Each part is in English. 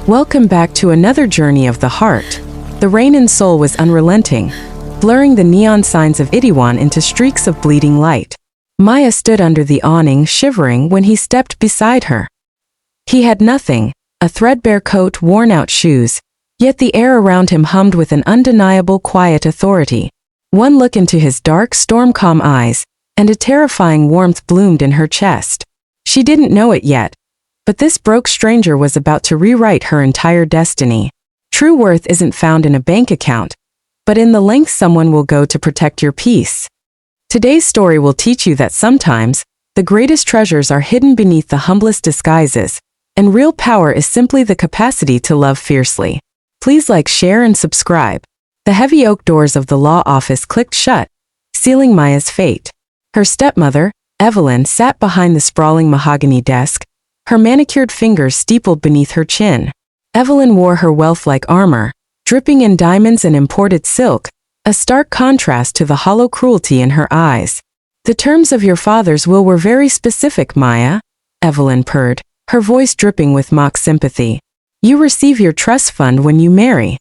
Welcome back to another journey of the heart. The rain in Seoul was unrelenting, blurring the neon signs of Itaewon into streaks of bleeding light. Maya stood under the awning, shivering when he stepped beside her. He had nothing, a threadbare coat, worn-out shoes, yet the air around him hummed with an undeniable quiet authority. One look into his dark, storm-calm eyes, and a terrifying warmth bloomed in her chest. She didn't know it yet, but this broke stranger was about to rewrite her entire destiny. True worth isn't found in a bank account, but in the lengths someone will go to protect your peace. Today's story will teach you that sometimes, the greatest treasures are hidden beneath the humblest disguises, and real power is simply the capacity to love fiercely. Please like, share, and subscribe. The heavy oak doors of the law office clicked shut, sealing Maya's fate. Her stepmother, Evelyn, sat behind the sprawling mahogany desk, her manicured fingers steepled beneath her chin. Evelyn wore her wealth like armor, dripping in diamonds and imported silk, a stark contrast to the hollow cruelty in her eyes. "The terms of your father's will were very specific, Maya," Evelyn purred, her voice dripping with mock sympathy. "You receive your trust fund when you marry.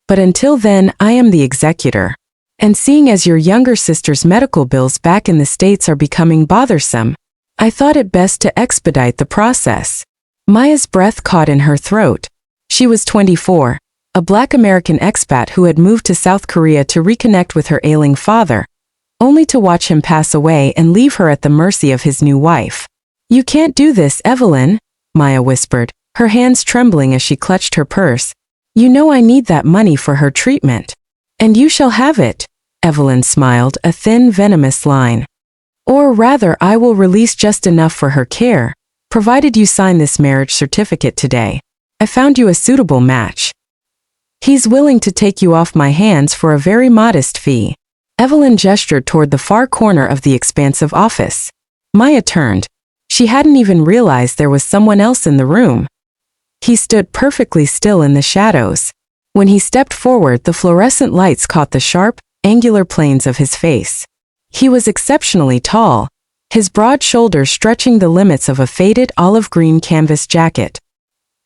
But until then, I am the executor. And seeing as your younger sister's medical bills back in the States are becoming bothersome, I thought it best to expedite the process." Maya's breath caught in her throat. She was 24, a Black American expat who had moved to South Korea to reconnect with her ailing father, only to watch him pass away and leave her at the mercy of his new wife. "You can't do this, Evelyn," Maya whispered, her hands trembling as she clutched her purse. "You know I need that money for her treatment." "And you shall have it," Evelyn smiled, a thin, venomous line. "Or rather, I will release just enough for her care, provided you sign this marriage certificate today. I found you a suitable match. He's willing to take you off my hands for a very modest fee." Evelyn gestured toward the far corner of the expansive office. Maya turned. She hadn't even realized there was someone else in the room. He stood perfectly still in the shadows. When he stepped forward, the fluorescent lights caught the sharp, angular planes of his face. He was exceptionally tall, his broad shoulders stretching the limits of a faded olive-green canvas jacket.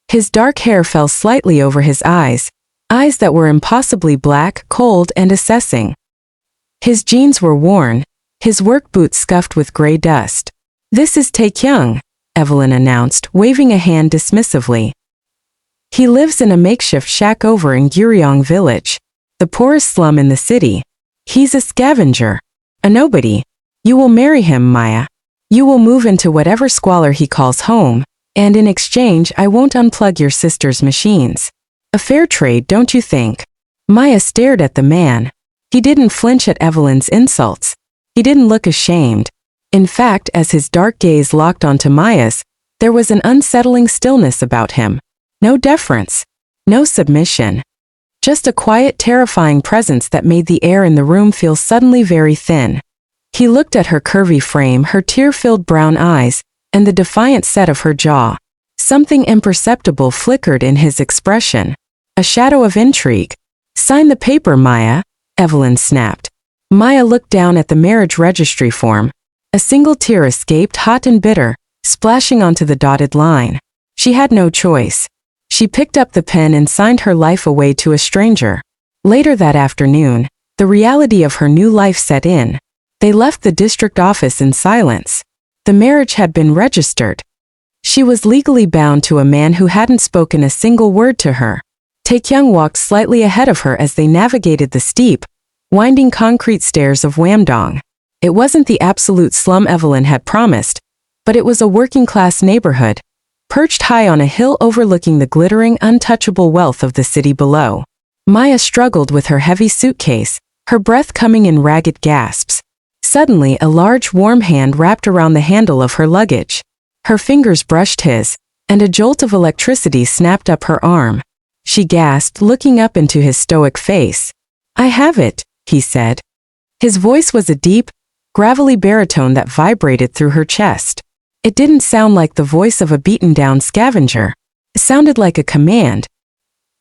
His dark hair fell slightly over his eyes that were impossibly black, cold, and assessing. His jeans were worn, his work boots scuffed with gray dust. "This is Tae-kyung," Evelyn announced, waving a hand dismissively. "He lives in a makeshift shack over in Gyeryong village, the poorest slum in the city. He's a scavenger. A nobody. You will marry him, Maya. You will move into whatever squalor he calls home, and in exchange I won't unplug your sister's machines. A fair trade, don't you think?" Maya stared at the man. He didn't flinch at Evelyn's insults. He didn't look ashamed. In fact, as his dark gaze locked onto Maya's, there was an unsettling stillness about him. No deference. No submission. Just a quiet, terrifying presence that made the air in the room feel suddenly very thin. He looked at her curvy frame, her tear-filled brown eyes, and the defiant set of her jaw. Something imperceptible flickered in his expression. A shadow of intrigue. "Sign the paper, Maya," Evelyn snapped. Maya looked down at the marriage registry form. A single tear escaped, hot and bitter, splashing onto the dotted line. She had no choice. She picked up the pen and signed her life away to a stranger. Later that afternoon, the reality of her new life set in. They left the district office in silence. The marriage had been registered. She was legally bound to a man who hadn't spoken a single word to her. Tae-kyung walked slightly ahead of her as they navigated the steep, winding concrete stairs of Wamdong. It wasn't the absolute slum Evelyn had promised, but it was a working-class neighborhood, perched high on a hill overlooking the glittering, untouchable wealth of the city below. Maya struggled with her heavy suitcase, her breath coming in ragged gasps. Suddenly, a large, warm hand wrapped around the handle of her luggage. Her fingers brushed his, and a jolt of electricity snapped up her arm. She gasped, looking up into his stoic face. "I have it," he said. His voice was a deep, gravelly baritone that vibrated through her chest. It didn't sound like the voice of a beaten-down scavenger. It sounded like a command.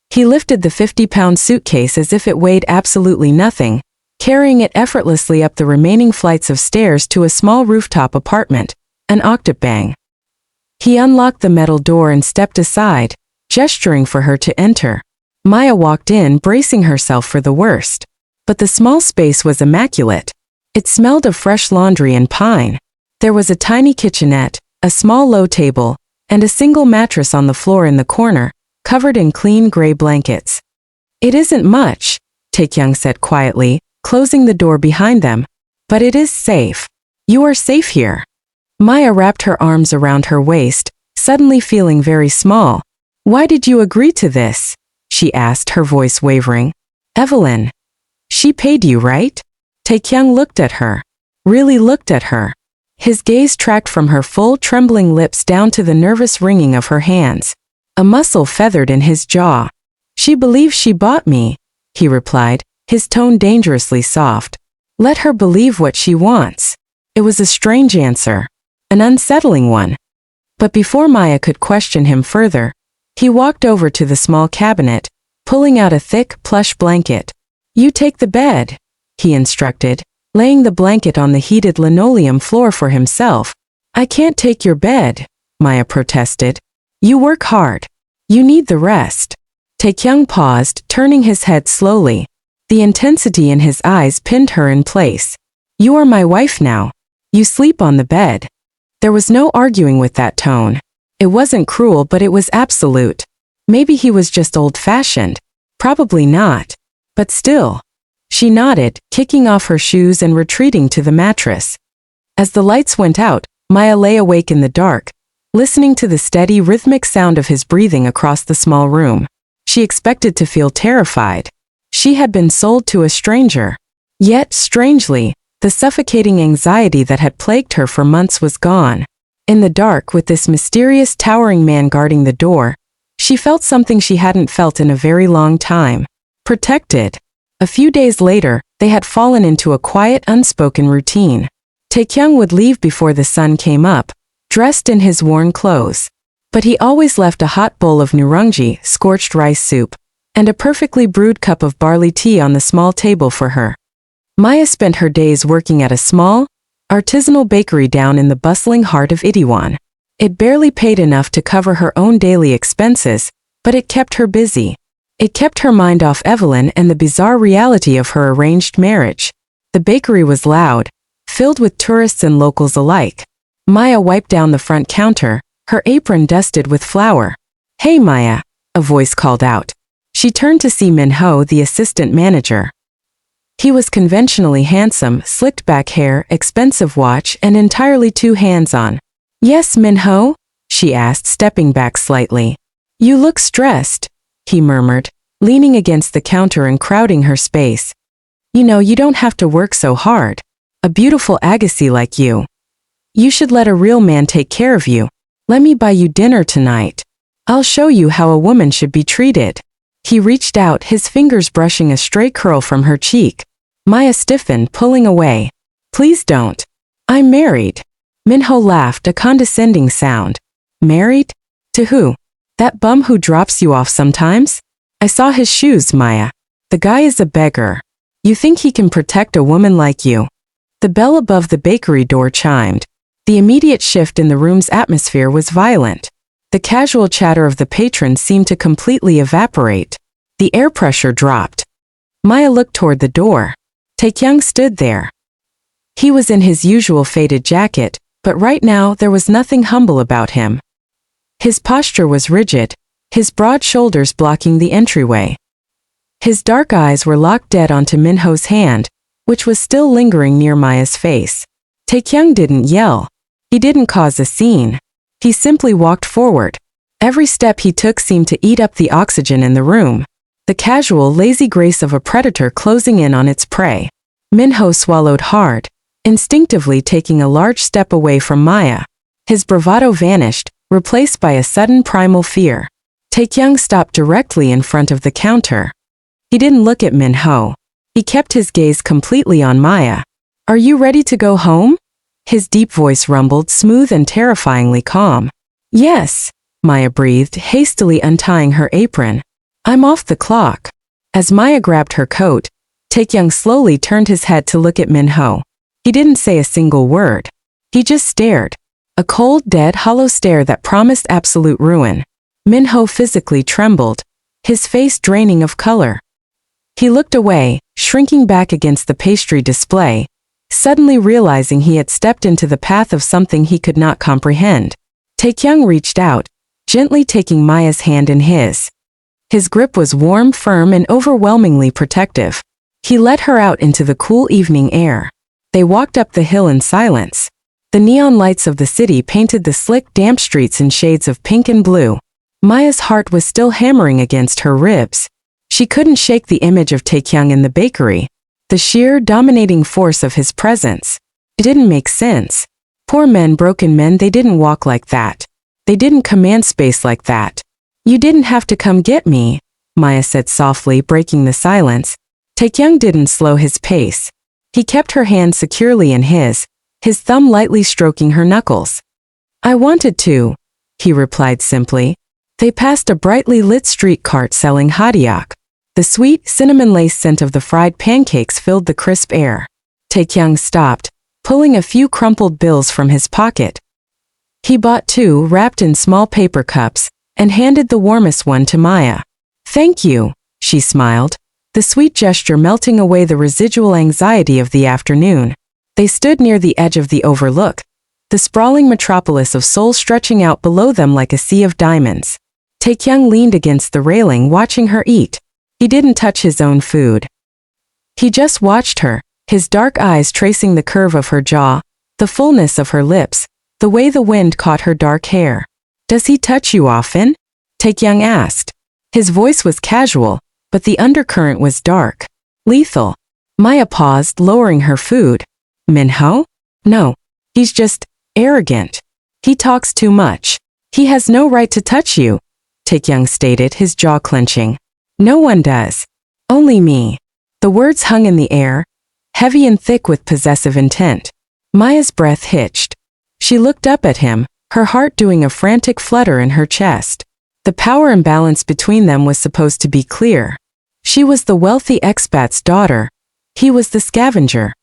He lifted the 50-pound suitcase as if it weighed absolutely nothing, carrying it effortlessly up the remaining flights of stairs to a small rooftop apartment, an octopbang. He unlocked the metal door and stepped aside, gesturing for her to enter. Maya walked in, bracing herself for the worst. But the small space was immaculate. It smelled of fresh laundry and pine. There was a tiny kitchenette, a small low table, and a single mattress on the floor in the corner, covered in clean gray blankets. "It isn't much," Tae-kyung said quietly, closing the door behind them. "But it is safe. You are safe here." Maya wrapped her arms around her waist, suddenly feeling very small. "Why did you agree to this?" she asked, her voice wavering. "Evelyn. She paid you, right?" Tae-kyung looked at her. Really looked at her. His gaze tracked from her full, trembling lips down to the nervous wringing of her hands. A muscle feathered in his jaw. "She believes she bought me," he replied, his tone dangerously soft. "Let her believe what she wants." It was a strange answer. An unsettling one. But before Maya could question him further, he walked over to the small cabinet, pulling out a thick, plush blanket. "You take the bed," he instructed, laying the blanket on the heated linoleum floor for himself. "I can't take your bed," Maya protested. "You work hard. You need the rest." Tae-kyung paused, turning his head slowly. The intensity in his eyes pinned her in place. "You are my wife now. You sleep on the bed." There was no arguing with that tone. It wasn't cruel, but it was absolute. Maybe he was just old-fashioned. Probably not. But still. She nodded, kicking off her shoes and retreating to the mattress. As the lights went out, Maya lay awake in the dark, listening to the steady, rhythmic sound of his breathing across the small room. She expected to feel terrified. She had been sold to a stranger. Yet, strangely, the suffocating anxiety that had plagued her for months was gone. In the dark, with this mysterious, towering man guarding the door, she felt something she hadn't felt in a very long time. Protected. A few days later, they had fallen into a quiet, unspoken routine. Tae-kyung would leave before the sun came up, dressed in his worn clothes. But he always left a hot bowl of nurungji, scorched rice soup, and a perfectly brewed cup of barley tea on the small table for her. Maya spent her days working at a small, artisanal bakery down in the bustling heart of Itaewon. It barely paid enough to cover her own daily expenses, but it kept her busy. It kept her mind off Evelyn and the bizarre reality of her arranged marriage. The bakery was loud, filled with tourists and locals alike. Maya wiped down the front counter, her apron dusted with flour. "Hey Maya," a voice called out. She turned to see Min-ho, the assistant manager. He was conventionally handsome, slicked back hair, expensive watch, and entirely too hands-on. "Yes, Min-ho?" she asked, stepping back slightly. "You look stressed," he murmured, leaning against the counter and crowding her space. "You know, you don't have to work so hard. A beautiful agassi like you. You should let a real man take care of you. Let me buy you dinner tonight. I'll show you how a woman should be treated." He reached out, his fingers brushing a stray curl from her cheek. Maya stiffened, pulling away. "Please don't. I'm married." Min-ho laughed, a condescending sound. "Married? To who? That bum who drops you off sometimes? I saw his shoes, Maya. The guy is a beggar. You think he can protect a woman like you?" The bell above the bakery door chimed. The immediate shift in the room's atmosphere was violent. The casual chatter of the patrons seemed to completely evaporate. The air pressure dropped. Maya looked toward the door. Tae-kyung stood there. He was in his usual faded jacket, but right now there was nothing humble about him. His posture was rigid, his broad shoulders blocking the entryway. His dark eyes were locked dead onto Min-ho's hand, which was still lingering near Maya's face. Tae-kyung didn't yell. He didn't cause a scene. He simply walked forward. Every step he took seemed to eat up the oxygen in the room. The casual, lazy grace of a predator closing in on its prey. Min-ho swallowed hard, instinctively taking a large step away from Maya. His bravado vanished, replaced by a sudden primal fear. Tae-kyung stopped directly in front of the counter. He didn't look at Min-ho. He kept his gaze completely on Maya. "Are you ready to go home?" His deep voice rumbled, smooth and terrifyingly calm. "Yes," Maya breathed, hastily untying her apron. "I'm off the clock." As Maya grabbed her coat, Tae-kyung slowly turned his head to look at Min-ho. He didn't say a single word. He just stared. A cold, dead, hollow stare that promised absolute ruin. Minho physically trembled, his face draining of color. He looked away, shrinking back against the pastry display, suddenly realizing he had stepped into the path of something he could not comprehend. Tae-kyung reached out, gently taking Maya's hand in his. His grip was warm, firm, and overwhelmingly protective. He let her out into the cool evening air. They walked up the hill in silence. The neon lights of the city painted the slick, damp streets in shades of pink and blue. Maya's heart was still hammering against her ribs. She couldn't shake the image of Tae-kyung in the bakery, the sheer, dominating force of his presence. It didn't make sense. Poor men, broken men, they didn't walk like that. They didn't command space like that. You didn't have to come get me, Maya said softly, breaking the silence. Tae-kyung didn't slow his pace. He kept her hand securely in his thumb lightly stroking her knuckles. I wanted to, he replied simply. They passed a brightly lit street cart selling hadiak. The sweet, cinnamon-laced scent of the fried pancakes filled the crisp air. Tae-kyung stopped, pulling a few crumpled bills from his pocket. He bought 2, wrapped in small paper cups, and handed the warmest one to Maya. Thank you, she smiled, the sweet gesture melting away the residual anxiety of the afternoon. They stood near the edge of the overlook, the sprawling metropolis of Seoul stretching out below them like a sea of diamonds. Tae-kyung leaned against the railing watching her eat. He didn't touch his own food. He just watched her, his dark eyes tracing the curve of her jaw, the fullness of her lips, the way the wind caught her dark hair. Does he touch you often? Tae-kyung asked. His voice was casual, but the undercurrent was dark. Lethal. Maya paused, lowering her food. Minho? No. He's just arrogant. He talks too much. He has no right to touch you, Tae-kyung stated, his jaw clenching. No one does. Only me. The words hung in the air, heavy and thick with possessive intent. Maya's breath hitched. She looked up at him, her heart doing a frantic flutter in her chest. The power imbalance between them was supposed to be clear. She was the wealthy expat's daughter. He was the scavenger.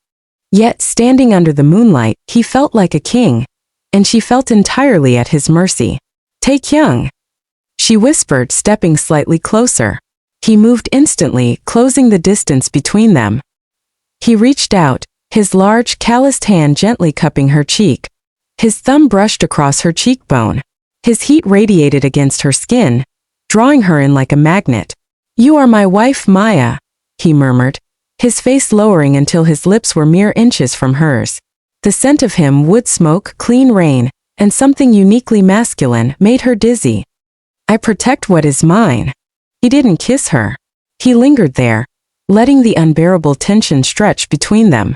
Yet, standing under the moonlight, he felt like a king, and she felt entirely at his mercy. Tae-kyung, she whispered, stepping slightly closer. He moved instantly, closing the distance between them. He reached out, his large, calloused hand gently cupping her cheek. His thumb brushed across her cheekbone. His heat radiated against her skin, drawing her in like a magnet. You are my wife, Maya, he murmured, his face lowering until his lips were mere inches from hers. The scent of him, wood smoke, clean rain, and something uniquely masculine, made her dizzy. I protect what is mine. He didn't kiss her. He lingered there, letting the unbearable tension stretch between them.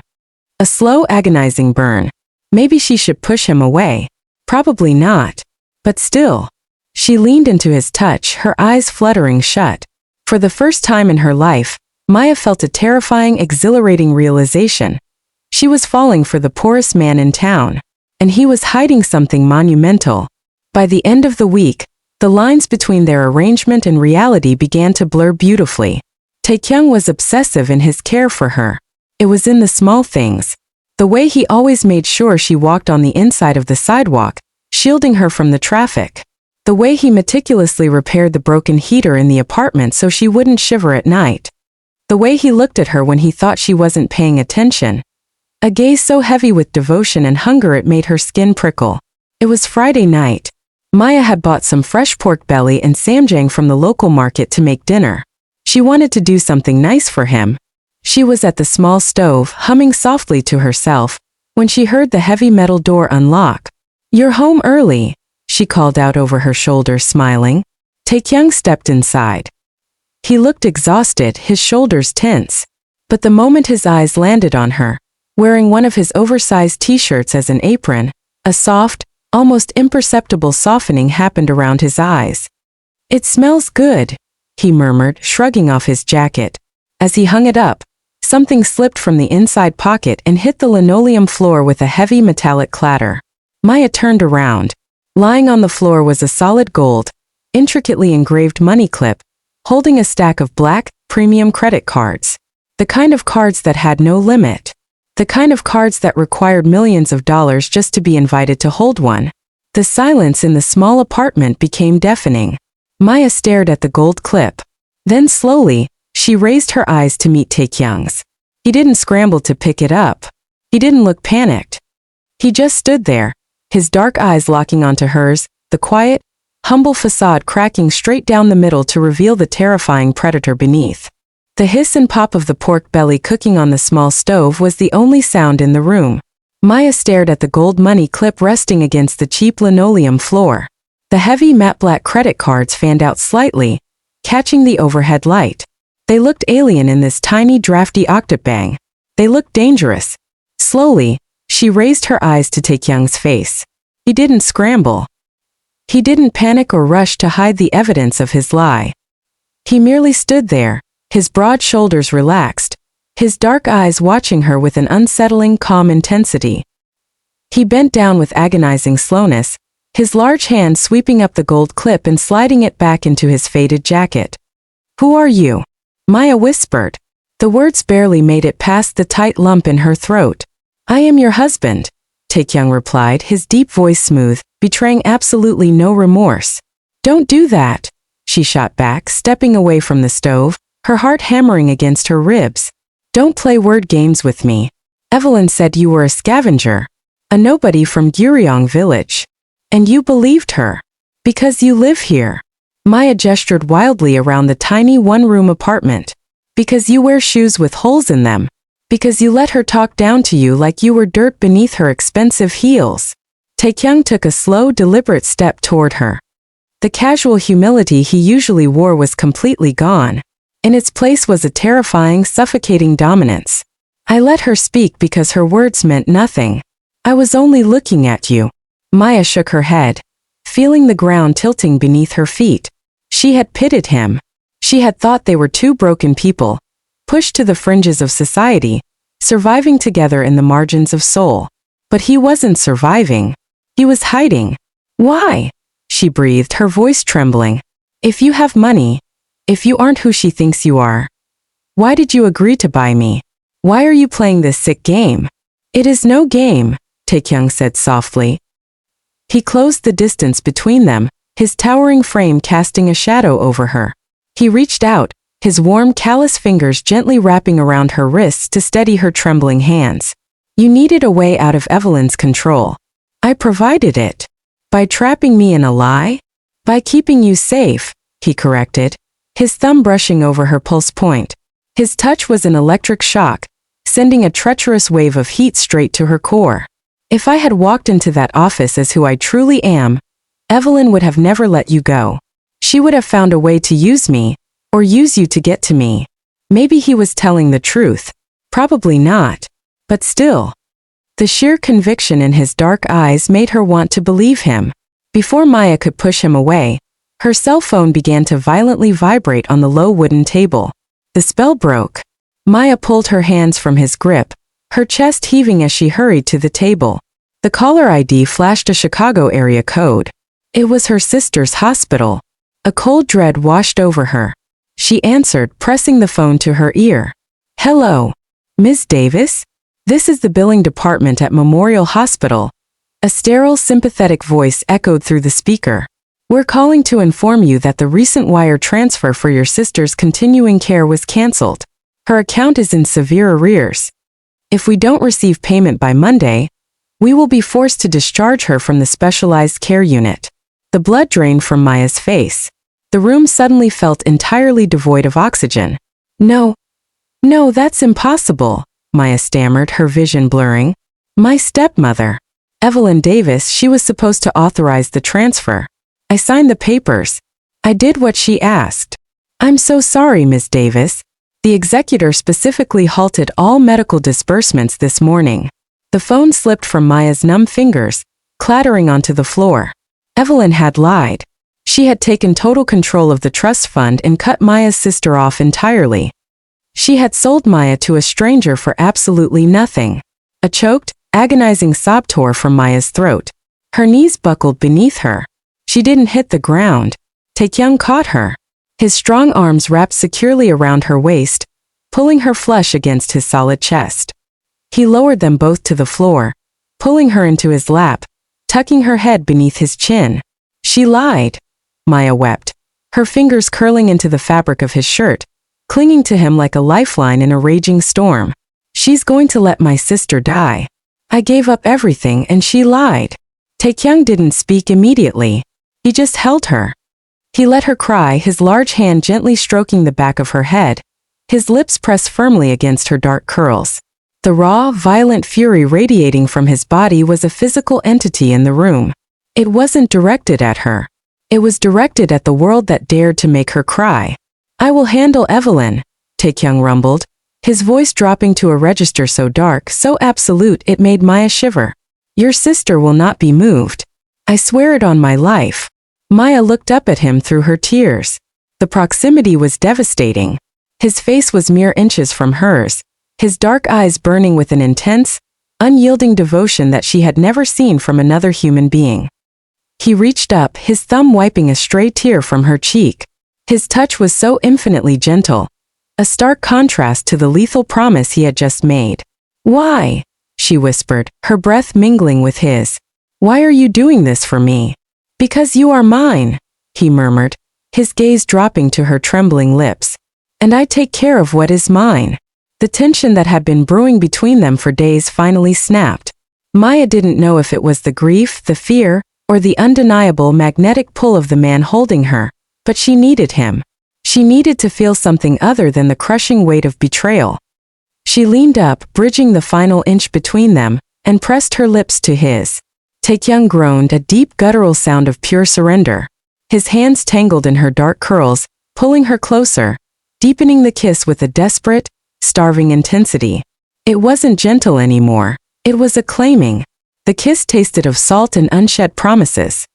A slow, agonizing burn. Maybe she should push him away. Probably not. But still. She leaned into his touch, her eyes fluttering shut. For the first time in her life, Maya felt a terrifying, exhilarating realization. She was falling for the poorest man in town, and he was hiding something monumental. By the end of the week, the lines between their arrangement and reality began to blur beautifully. Tae-kyung was obsessive in his care for her. It was in the small things. The way he always made sure she walked on the inside of the sidewalk, shielding her from the traffic. The way he meticulously repaired the broken heater in the apartment so she wouldn't shiver at night. The way he looked at her when he thought she wasn't paying attention. A gaze so heavy with devotion and hunger it made her skin prickle. It was Friday night. Maya had bought some fresh pork belly and samjang from the local market to make dinner. She wanted to do something nice for him. She was at the small stove, humming softly to herself, when she heard the heavy metal door unlock. You're home early, she called out over her shoulder, smiling. Tae-kyung stepped inside. He looked exhausted, his shoulders tense. But the moment his eyes landed on her, wearing one of his oversized t-shirts as an apron, a soft, almost imperceptible softening happened around his eyes. It smells good, he murmured, shrugging off his jacket. As he hung it up, something slipped from the inside pocket and hit the linoleum floor with a heavy metallic clatter. Maya turned around. Lying on the floor was a solid gold, intricately engraved money clip, holding a stack of black, premium credit cards. The kind of cards that had no limit. The kind of cards that required millions of dollars just to be invited to hold one. The silence in the small apartment became deafening. Maya stared at the gold clip. Then slowly, she raised her eyes to meet Tae-kyung's. He didn't scramble to pick it up. He didn't look panicked. He just stood there, his dark eyes locking onto hers, the quiet, humble facade cracking straight down the middle to reveal the terrifying predator beneath. The hiss and pop of the pork belly cooking on the small stove was the only sound in the room. Maya stared at the gold money clip resting against the cheap linoleum floor. The heavy matte black credit cards fanned out slightly, catching the overhead light. They looked alien in this tiny drafty octobang. They looked dangerous. Slowly, she raised her eyes to Tae-kyung's face. He didn't scramble. He didn't panic or rush to hide the evidence of his lie. He merely stood there, his broad shoulders relaxed, his dark eyes watching her with an unsettling, calm intensity. He bent down with agonizing slowness, his large hand sweeping up the gold clip and sliding it back into his faded jacket. "Who are you?" Maya whispered. The words barely made it past the tight lump in her throat. "I am your husband," Tae-kyung replied, his deep voice smooth, betraying absolutely no remorse. "Don't do that," she shot back, stepping away from the stove, her heart hammering against her ribs. "Don't play word games with me. Evelyn said you were a scavenger, a nobody from Gyeoryong village. And you believed her. Because you live here." Maya gestured wildly around the tiny one-room apartment. "Because you wear shoes with holes in them. Because you let her talk down to you like you were dirt beneath her expensive heels." Tae-kyung took a slow, deliberate step toward her. The casual humility he usually wore was completely gone. In its place was a terrifying, suffocating dominance. "I let her speak because her words meant nothing. I was only looking at you." Maya shook her head, feeling the ground tilting beneath her feet. She had pitied him. She had thought they were two broken people, pushed to the fringes of society, surviving together in the margins of Seoul. But he wasn't surviving. He was hiding. "Why?" she breathed, her voice trembling. "If you have money, if you aren't who she thinks you are, why did you agree to buy me? Why are you playing this sick game?" "It is no game," Tae-kyung said softly. He closed the distance between them, his towering frame casting a shadow over her. He reached out, his warm, callous fingers gently wrapping around her wrists to steady her trembling hands. "You needed a way out of Evelyn's control. I provided it. By trapping me in a lie? By keeping you safe," he corrected, his thumb brushing over her pulse point. His touch was an electric shock, sending a treacherous wave of heat straight to her core. "If I had walked into that office as who I truly am, Evelyn would have never let you go. She would have found a way to use me, or use you to get to me." Maybe he was telling the truth. Probably not. But still. The sheer conviction in his dark eyes made her want to believe him. Before Maya could push him away, her cell phone began to violently vibrate on the low wooden table. The spell broke. Maya pulled her hands from his grip, her chest heaving as she hurried to the table. The caller ID flashed a Chicago area code. It was her sister's hospital. A cold dread washed over her. She answered, pressing the phone to her ear. "Hello, Ms. Davis? This is the billing department at Memorial Hospital." A sterile, sympathetic voice echoed through the speaker. "We're calling to inform you that the recent wire transfer for your sister's continuing care was canceled. Her account is in severe arrears. If we don't receive payment by Monday, we will be forced to discharge her from the specialized care unit." The blood drained from Maya's face. The room suddenly felt entirely devoid of oxygen. No, that's impossible," Maya stammered, her vision blurring. "My stepmother, Evelyn Davis, she was supposed to authorize the transfer. I signed the papers. I did what she asked." "I'm so sorry, Ms. Davis. The executor specifically halted all medical disbursements this morning." The phone slipped from Maya's numb fingers, clattering onto the floor. Evelyn had lied. She had taken total control of the trust fund and cut Maya's sister off entirely. She had sold Maya to a stranger for absolutely nothing. A choked, agonizing sob tore from Maya's throat. Her knees buckled beneath her. She didn't hit the ground. Tae-kyung caught her. His strong arms wrapped securely around her waist, pulling her flush against his solid chest. He lowered them both to the floor, pulling her into his lap, tucking her head beneath his chin. "She lied," Maya wept. her fingers curling into the fabric of his shirt, clinging to him like a lifeline in a raging storm. She's going to let my sister die. I gave up everything and she lied. Tae-kyung didn't speak immediately. He just held her. He let her cry, his large hand gently stroking the back of her head, his lips pressed firmly against her dark curls. The raw, violent fury radiating from his body was a physical entity in the room. It wasn't directed at her. It was directed at the world that dared to make her cry. I will handle Evelyn, Tae-kyung rumbled, his voice dropping to a register so dark, so absolute it made Maya shiver. Your sister will not be moved. I swear it on my life. Maya looked up at him through her tears. The proximity was devastating. His face was mere inches from hers, his dark eyes burning with an intense, unyielding devotion that she had never seen from another human being. He reached up, his thumb wiping a stray tear from her cheek. His touch was so infinitely gentle, a stark contrast to the lethal promise he had just made. Why? She whispered, her breath mingling with his. Why are you doing this for me? Because you are mine, he murmured, his gaze dropping to her trembling lips. And I take care of what is mine. The tension that had been brewing between them for days finally snapped. Maya didn't know if it was the grief, the fear, or the undeniable magnetic pull of the man holding her, but she needed him. She needed to feel something other than the crushing weight of betrayal. She leaned up, bridging the final inch between them, and pressed her lips to his. Tae-kyung groaned, a deep guttural sound of pure surrender. His hands tangled in her dark curls, pulling her closer, deepening the kiss with a desperate, starving intensity. It wasn't gentle anymore. It was acclaiming. The kiss tasted of salt and unshed promises.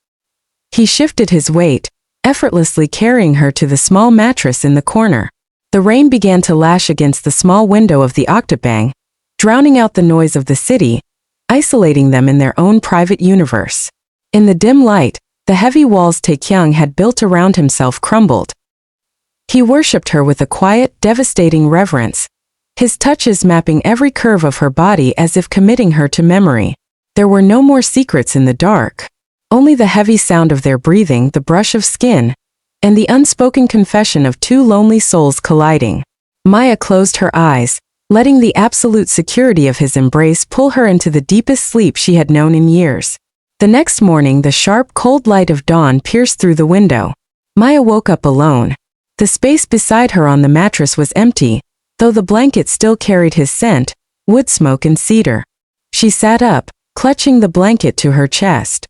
He shifted his weight, effortlessly carrying her to the small mattress in the corner. The rain began to lash against the small window of the octobang, drowning out the noise of the city, isolating them in their own private universe. In the dim light, the heavy walls Tae-kyung had built around himself crumbled. He worshipped her with a quiet, devastating reverence, his touches mapping every curve of her body as if committing her to memory. There were no more secrets in the dark. Only the heavy sound of their breathing, the brush of skin, and the unspoken confession of two lonely souls colliding. Maya closed her eyes, letting the absolute security of his embrace pull her into the deepest sleep she had known in years. The next morning, the sharp, cold light of dawn pierced through the window. Maya woke up alone. The space beside her on the mattress was empty, though the blanket still carried his scent, wood smoke and cedar. She sat up, clutching the blanket to her chest.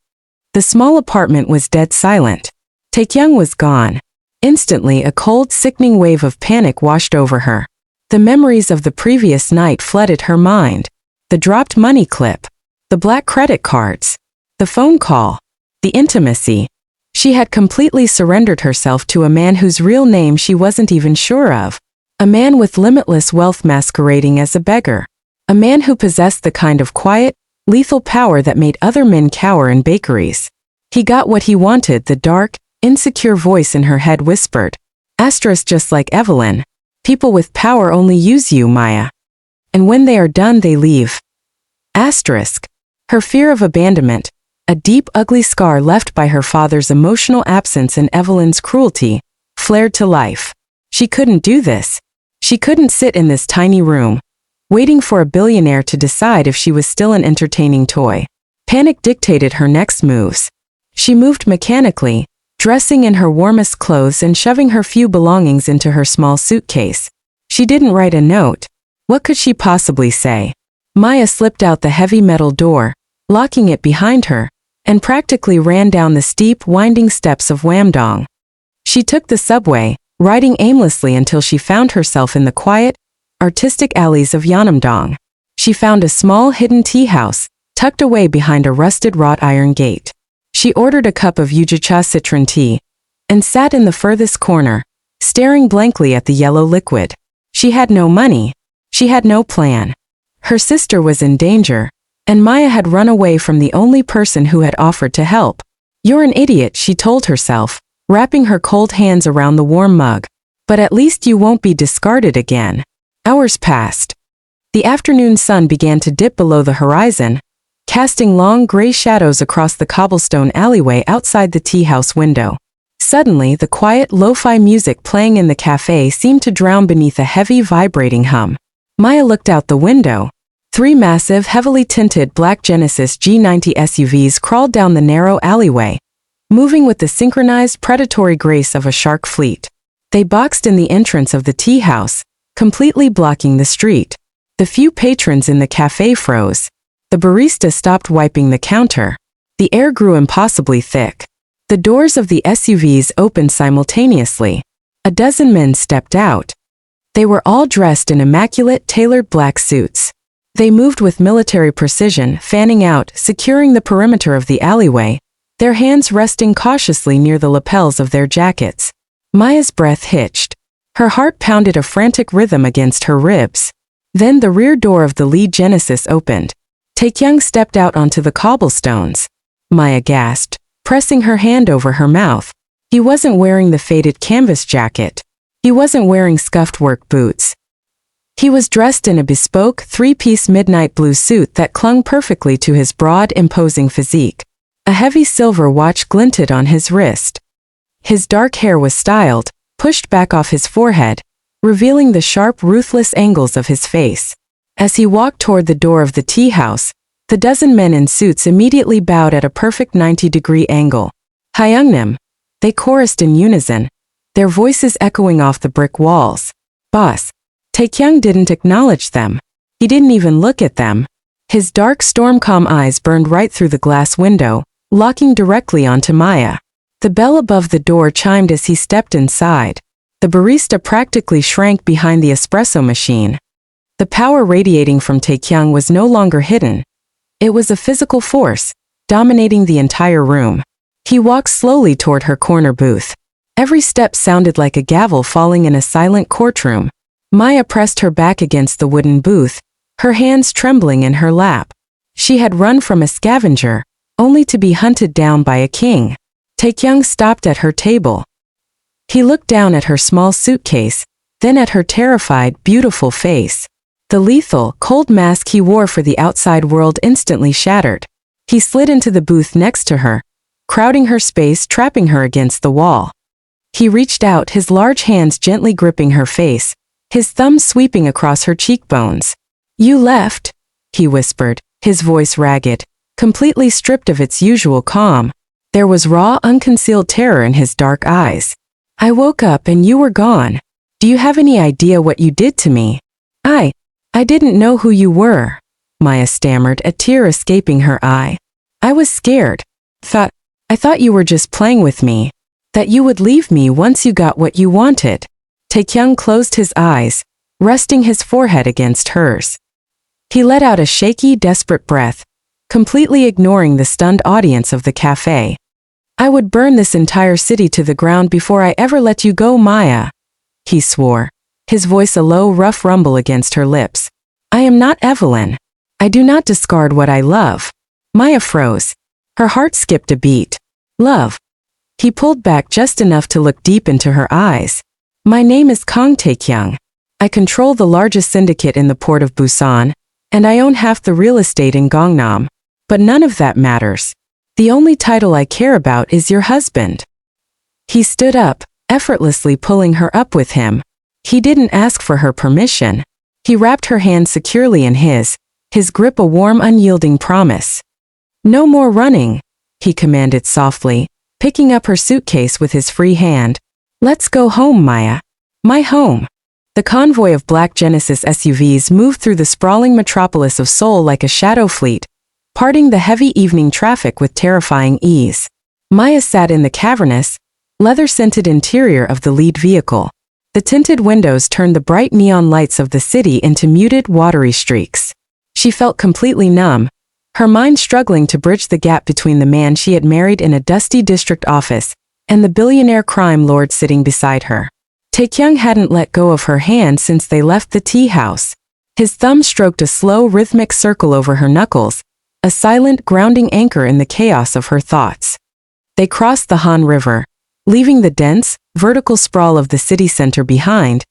The small apartment was dead silent. Tae-kyung was gone. Instantly, a cold, sickening wave of panic washed over her. The memories of the previous night flooded her mind. The dropped money clip, the black credit cards, the phone call, the intimacy. She had completely surrendered herself to a man whose real name she wasn't even sure of. A man with limitless wealth masquerading as a beggar. A man who possessed the kind of quiet, lethal power that made other men cower in bakeries. He got what he wanted, the dark, insecure voice in her head whispered. Asterisk, just like Evelyn. People with power only use you, Maya. And when they are done, they leave. Asterisk. Her fear of abandonment, a deep, ugly scar left by her father's emotional absence and Evelyn's cruelty, flared to life. She couldn't do this. She couldn't sit in this tiny room, waiting for a billionaire to decide if she was still an entertaining toy. Panic dictated her next moves. She moved mechanically, dressing in her warmest clothes and shoving her few belongings into her small suitcase. She didn't write a note. What could she possibly say? Maya slipped out the heavy metal door, locking it behind her, and practically ran down the steep, winding steps of Wamdong. She took the subway, riding aimlessly until she found herself in the quiet, artistic alleys of Yeonamdong. She found a small, hidden tea house, tucked away behind a rusted wrought iron gate. She ordered a cup of Yujicha citron tea, and sat in the furthest corner, staring blankly at the yellow liquid. She had no money. She had no plan. Her sister was in danger, and Maya had run away from the only person who had offered to help. You're an idiot, she told herself, wrapping her cold hands around the warm mug. But at least you won't be discarded again. Hours passed. The afternoon sun began to dip below the horizon, casting long gray shadows across the cobblestone alleyway outside the tea house window. Suddenly, the quiet, lo-fi music playing in the cafe seemed to drown beneath a heavy, vibrating hum. Maya looked out the window. 3 massive, heavily tinted black Genesis G90 SUVs crawled down the narrow alleyway, moving with the synchronized, predatory grace of a shark fleet. They boxed in the entrance of the tea house, completely blocking the street. The few patrons in the cafe froze. The barista stopped wiping the counter. The air grew impossibly thick. The doors of the SUVs opened simultaneously. A dozen men stepped out. They were all dressed in immaculate, tailored black suits. They moved with military precision, fanning out, securing the perimeter of the alleyway, their hands resting cautiously near the lapels of their jackets. Maya's breath hitched. Her heart pounded a frantic rhythm against her ribs. Then the rear door of the lead Genesis opened. Tae-kyung stepped out onto the cobblestones. Maya gasped, pressing her hand over her mouth. He wasn't wearing the faded canvas jacket. He wasn't wearing scuffed work boots. He was dressed in a bespoke, 3-piece midnight blue suit that clung perfectly to his broad, imposing physique. A heavy silver watch glinted on his wrist. His dark hair was styled, pushed back off his forehead, revealing the sharp, ruthless angles of his face. As he walked toward the door of the tea house, the dozen men in suits immediately bowed at a perfect 90-degree angle. "Hyungnim," they chorused in unison, their voices echoing off the brick walls. "Boss." Tae-kyung didn't acknowledge them. He didn't even look at them. His dark, storm-calm eyes burned right through the glass window, locking directly onto Maya. The bell above the door chimed as he stepped inside. The barista practically shrank behind the espresso machine. The power radiating from Tae-kyung was no longer hidden. It was a physical force, dominating the entire room. He walked slowly toward her corner booth. Every step sounded like a gavel falling in a silent courtroom. Maya pressed her back against the wooden booth, her hands trembling in her lap. She had run from a scavenger, only to be hunted down by a king. Tae-kyung stopped at her table. He looked down at her small suitcase, then at her terrified, beautiful face. The lethal, cold mask he wore for the outside world instantly shattered. He slid into the booth next to her, crowding her space, trapping her against the wall. He reached out, his large hands gently gripping her face, his thumbs sweeping across her cheekbones. "You left," he whispered, his voice ragged, completely stripped of its usual calm. There was raw, unconcealed terror in his dark eyes. "I woke up and you were gone. Do you have any idea what you did to me?" I didn't know who you were," Maya stammered, a tear escaping her eye. "I was scared. I thought you were just playing with me. That you would leave me once you got what you wanted." Tae-kyung closed his eyes, resting his forehead against hers. He let out a shaky, desperate breath, completely ignoring the stunned audience of the cafe. "I would burn this entire city to the ground before I ever let you go, Maya," he swore, his voice a low, rough rumble against her lips. "I am not Evelyn. I do not discard what I love." Maya froze. Her heart skipped a beat. "Love." He pulled back just enough to look deep into her eyes. "My name is Kang Tae-kyung. I control the largest syndicate in the port of Busan, and I own half the real estate in Gangnam. But none of that matters. The only title I care about is your husband." He stood up, effortlessly pulling her up with him. He didn't ask for her permission. He wrapped her hand securely in his grip a warm, unyielding promise. "No more running," he commanded softly, picking up her suitcase with his free hand. "Let's go home, Maya. My home." The convoy of black Genesis SUVs moved through the sprawling metropolis of Seoul like a shadow fleet, parting the heavy evening traffic with terrifying ease. Maya sat in the cavernous, leather-scented interior of the lead vehicle. The tinted windows turned the bright neon lights of the city into muted, watery streaks. She felt completely numb, her mind struggling to bridge the gap between the man she had married in a dusty district office and the billionaire crime lord sitting beside her. Tae-kyung hadn't let go of her hand since they left the tea house. His thumb stroked a slow, rhythmic circle over her knuckles, a silent, grounding anchor in the chaos of her thoughts. They crossed the Han River, leaving the dense, vertical sprawl of the city center behind,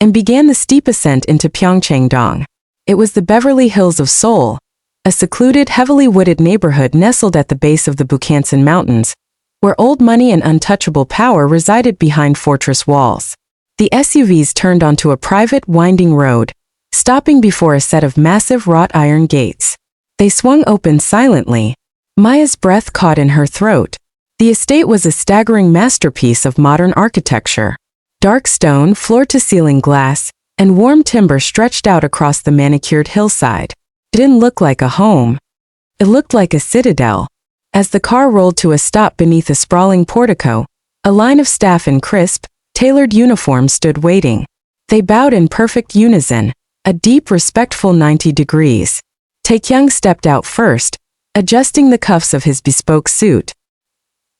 and began the steep ascent into Pyeongchang-dong. It was the Beverly Hills of Seoul, a secluded, heavily wooded neighborhood nestled at the base of the Bukhansan Mountains, where old money and untouchable power resided behind fortress walls. The SUVs turned onto a private, winding road, stopping before a set of massive wrought iron gates. They swung open silently. Maya's breath caught in her throat. The estate was a staggering masterpiece of modern architecture. Dark stone, floor-to-ceiling glass, and warm timber stretched out across the manicured hillside. It didn't look like a home. It looked like a citadel. As the car rolled to a stop beneath a sprawling portico, a line of staff in crisp, tailored uniforms stood waiting. They bowed in perfect unison, a deep, respectful 90 degrees. Tae-kyung stepped out first, adjusting the cuffs of his bespoke suit.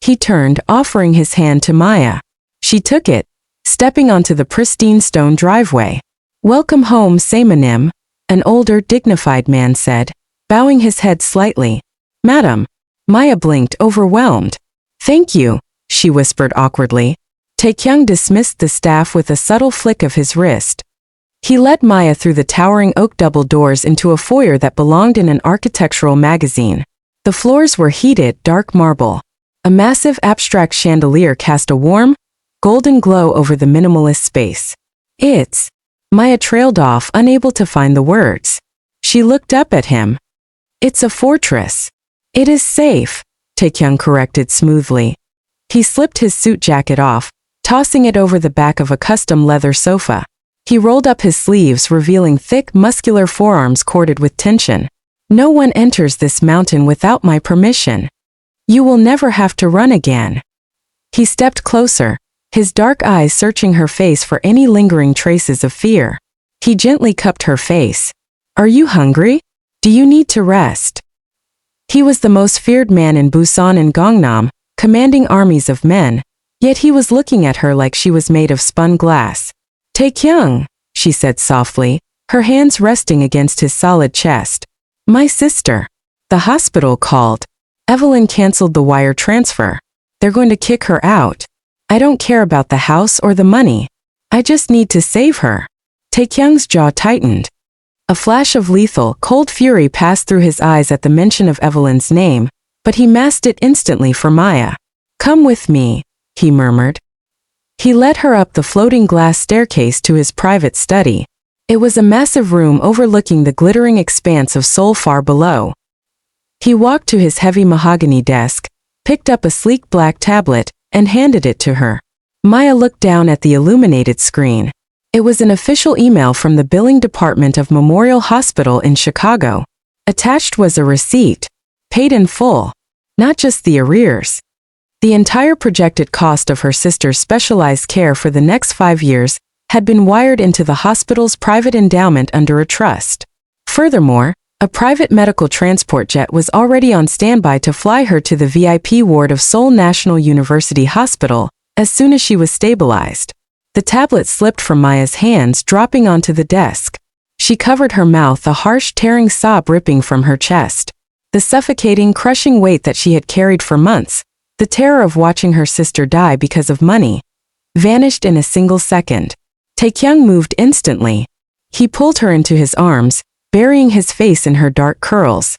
He turned, offering his hand to Maya. She took it, stepping onto the pristine stone driveway. "Welcome home, Samanim," an older, dignified man said, bowing his head slightly. "Madam." Maya blinked, overwhelmed. "Thank you," she whispered awkwardly. Tae-kyung dismissed the staff with a subtle flick of his wrist. He led Maya through the towering oak double doors into a foyer that belonged in an architectural magazine. The floors were heated, dark marble. A massive abstract chandelier cast a warm, golden glow over the minimalist space. "It's..." Maya trailed off, unable to find the words. She looked up at him. "It's a fortress." "It is safe," Tae-kyung corrected smoothly. He slipped his suit jacket off, tossing it over the back of a custom leather sofa. He rolled up his sleeves, revealing thick, muscular forearms corded with tension. "No one enters this mountain without my permission. You will never have to run again." He stepped closer, his dark eyes searching her face for any lingering traces of fear. He gently cupped her face. "Are you hungry? Do you need to rest?" He was the most feared man in Busan and Gangnam, commanding armies of men, yet he was looking at her like she was made of spun glass. "Tae-kyung," she said softly, her hands resting against his solid chest. "My sister." "The hospital called. Evelyn canceled the wire transfer. They're going to kick her out. I don't care about the house or the money. I just need to save her." Tae-kyung's jaw tightened. A flash of lethal, cold fury passed through his eyes at the mention of Evelyn's name, but he masked it instantly for Maya. "Come with me," he murmured. He led her up the floating glass staircase to his private study. It was a massive room overlooking the glittering expanse of Seoul far below. He walked to his heavy mahogany desk, picked up a sleek black tablet, and handed it to her. Maya looked down at the illuminated screen. It was an official email from the billing department of Memorial Hospital in Chicago. Attached was a receipt, paid in full, not just the arrears. The entire projected cost of her sister's specialized care for the next 5 years had been wired into the hospital's private endowment under a trust. Furthermore, a private medical transport jet was already on standby to fly her to the VIP ward of Seoul National University Hospital as soon as she was stabilized. The tablet slipped from Maya's hands, dropping onto the desk. She covered her mouth, a harsh, tearing sob ripping from her chest. The suffocating, crushing weight that she had carried for months, the terror of watching her sister die because of money, vanished in a single second. Tae-kyung moved instantly. He pulled her into his arms, burying his face in her dark curls.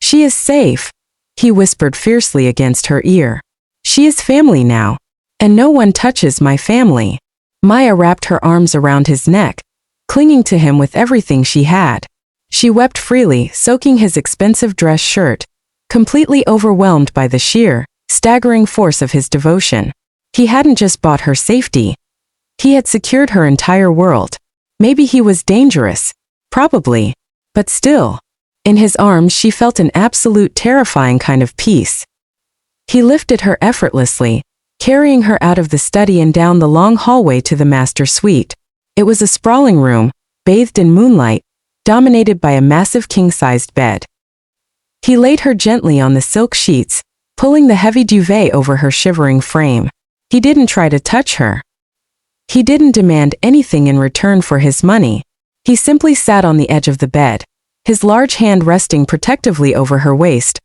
"She is safe," he whispered fiercely against her ear. "She is family now, and no one touches my family." Maya wrapped her arms around his neck, clinging to him with everything she had. She wept freely, soaking his expensive dress shirt, completely overwhelmed by the sheer, staggering force of his devotion. He hadn't just bought her safety. He had secured her entire world. Maybe he was dangerous. Probably. But still. In his arms she felt an absolute terrifying kind of peace. He lifted her effortlessly, carrying her out of the study and down the long hallway to the master suite. It was a sprawling room, bathed in moonlight, dominated by a massive king-sized bed. He laid her gently on the silk sheets, pulling the heavy duvet over her shivering frame. He didn't try to touch her. He didn't demand anything in return for his money. He simply sat on the edge of the bed, his large hand resting protectively over her waist,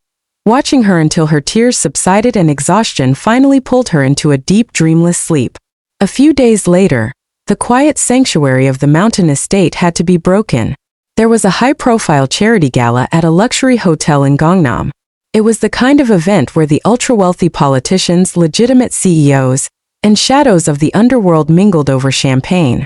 watching her until her tears subsided and exhaustion finally pulled her into a deep, dreamless sleep. A few days later, the quiet sanctuary of the mountain estate had to be broken. There was a high-profile charity gala at a luxury hotel in Gangnam. It was the kind of event where the ultra-wealthy politicians, legitimate CEOs, and shadows of the underworld mingled over champagne.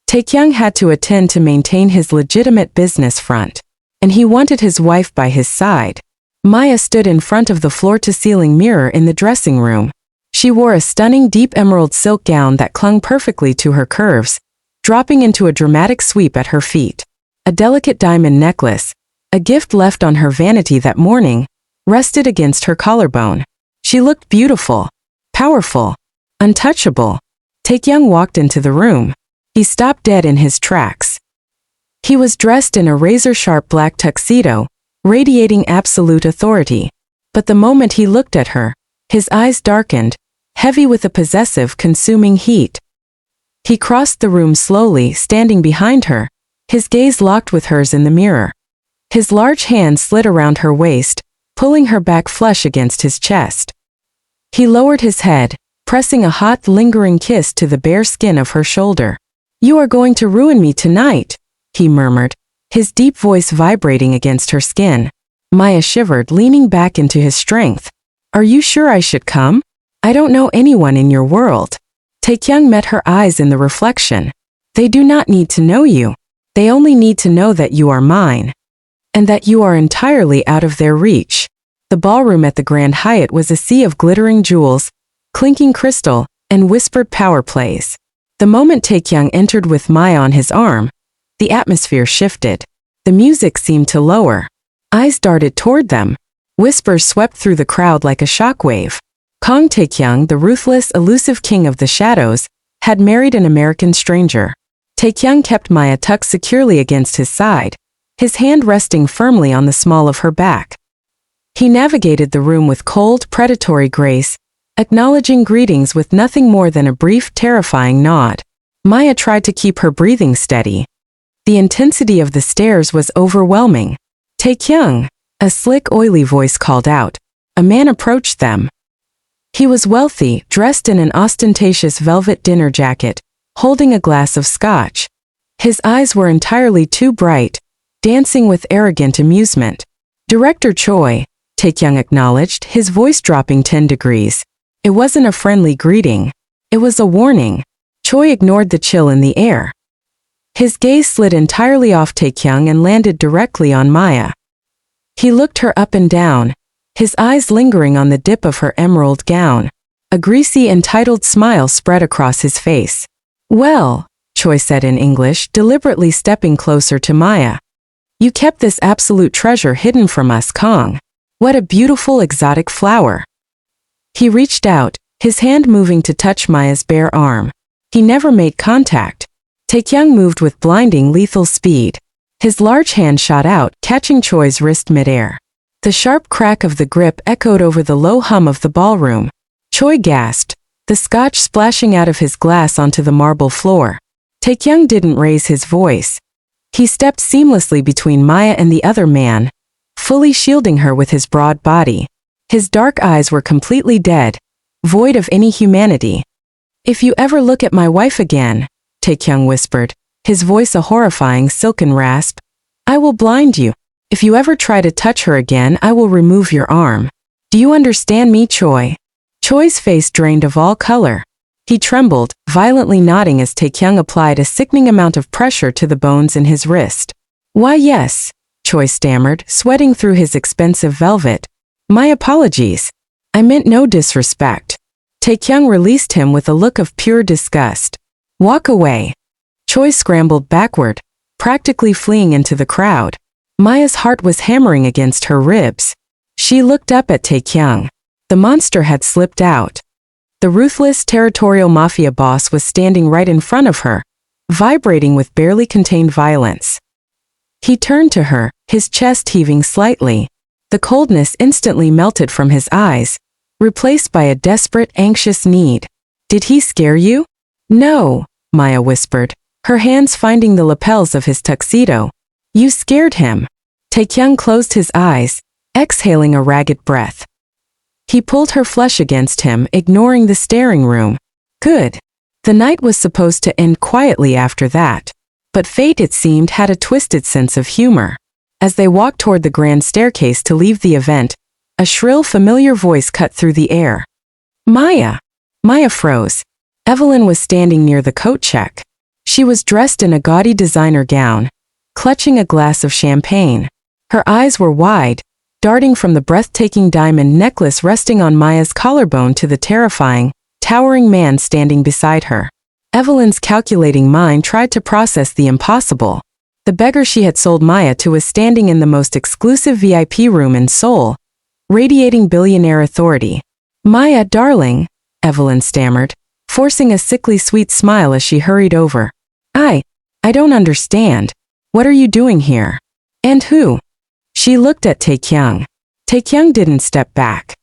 Tae-kyung had to attend to maintain his legitimate business front, and he wanted his wife by his side. Maya stood in front of the floor-to-ceiling mirror in the dressing room. She wore a stunning deep emerald silk gown that clung perfectly to her curves, dropping into a dramatic sweep at her feet. A delicate diamond necklace, a gift left on her vanity that morning, rested against her collarbone. She looked beautiful, powerful, untouchable. Tae-kyung walked into the room. He stopped dead in his tracks. He was dressed in a razor-sharp black tuxedo, radiating absolute authority. But the moment he looked at her, his eyes darkened, heavy with a possessive, consuming heat. He crossed the room slowly, standing behind her, his gaze locked with hers in the mirror. His large hand slid around her waist, pulling her back flush against his chest. He lowered his head, pressing a hot, lingering kiss to the bare skin of her shoulder. "You are going to ruin me tonight," he murmured, his deep voice vibrating against her skin. Maya shivered, leaning back into his strength. "Are you sure I should come? I don't know anyone in your world." Tae-kyung met her eyes in the reflection. "They do not need to know you. They only need to know that you are mine. And that you are entirely out of their reach." The ballroom at the Grand Hyatt was a sea of glittering jewels, clinking crystal, and whispered power plays. The moment Tae-kyung entered with Maya on his arm, the atmosphere shifted. The music seemed to lower. Eyes darted toward them. Whispers swept through the crowd like a shockwave. Kang Tae-kyung, the ruthless, elusive king of the shadows, had married an American stranger. Tae-kyung kept Maya tucked securely against his side, his hand resting firmly on the small of her back. He navigated the room with cold, predatory grace, acknowledging greetings with nothing more than a brief, terrifying nod. Maya tried to keep her breathing steady. The intensity of the stares was overwhelming. "Tae-kyung," a slick, oily voice called out. A man approached them. He was wealthy, dressed in an ostentatious velvet dinner jacket, holding a glass of scotch. His eyes were entirely too bright, dancing with arrogant amusement. "Director Choi," Tae-kyung acknowledged, his voice dropping 10 degrees. It wasn't a friendly greeting. It was a warning. Choi ignored the chill in the air. His gaze slid entirely off Tae-kyung and landed directly on Maya. He looked her up and down, his eyes lingering on the dip of her emerald gown. A greasy, entitled smile spread across his face. "Well," Choi said in English, deliberately stepping closer to Maya. "You kept this absolute treasure hidden from us, Kang. What a beautiful exotic flower." He reached out, his hand moving to touch Maya's bare arm. He never made contact. Tae-kyung moved with blinding, lethal speed. His large hand shot out, catching Choi's wrist midair. The sharp crack of the grip echoed over the low hum of the ballroom. Choi gasped, the scotch splashing out of his glass onto the marble floor. Tae-kyung didn't raise his voice. He stepped seamlessly between Maya and the other man, fully shielding her with his broad body. His dark eyes were completely dead, void of any humanity. "If you ever look at my wife again," Tae-kyung whispered, his voice a horrifying silken rasp, "I will blind you. If you ever try to touch her again, I will remove your arm. Do you understand me, Choi?" Choi's face drained of all color. He trembled, violently nodding as Tae-kyung applied a sickening amount of pressure to the bones in his wrist. "Why yes," Choi stammered, sweating through his expensive velvet. "My apologies. I meant no disrespect." Tae-kyung released him with a look of pure disgust. "Walk away." Choi scrambled backward, practically fleeing into the crowd. Maya's heart was hammering against her ribs. She looked up at Tae-kyung. The monster had slipped out. The ruthless, territorial mafia boss was standing right in front of her, vibrating with barely contained violence. He turned to her, his chest heaving slightly. The coldness instantly melted from his eyes, replaced by a desperate, anxious need. "Did he scare you?" "No," Maya whispered, her hands finding the lapels of his tuxedo. "You scared him." Tae-kyung closed his eyes, exhaling a ragged breath. He pulled her flush against him, ignoring the staring room. Good. The night was supposed to end quietly after that. But fate, it seemed, had a twisted sense of humor. As they walked toward the grand staircase to leave the event, A shrill, familiar voice cut through the air. Maya! Maya froze. Evelyn was standing near the coat check. She was dressed in a gaudy designer gown, clutching a glass of champagne. Her eyes were wide, darting from the breathtaking diamond necklace resting on Maya's collarbone to the terrifying, towering man standing beside her. Evelyn's calculating mind tried to process the impossible. The beggar she had sold Maya to was standing in the most exclusive VIP room in Seoul, radiating billionaire authority. Maya, darling, Evelyn stammered, forcing a sickly sweet smile as she hurried over. I don't understand. What are you doing here? And who? She looked at Tae-kyung. Tae-kyung didn't step back.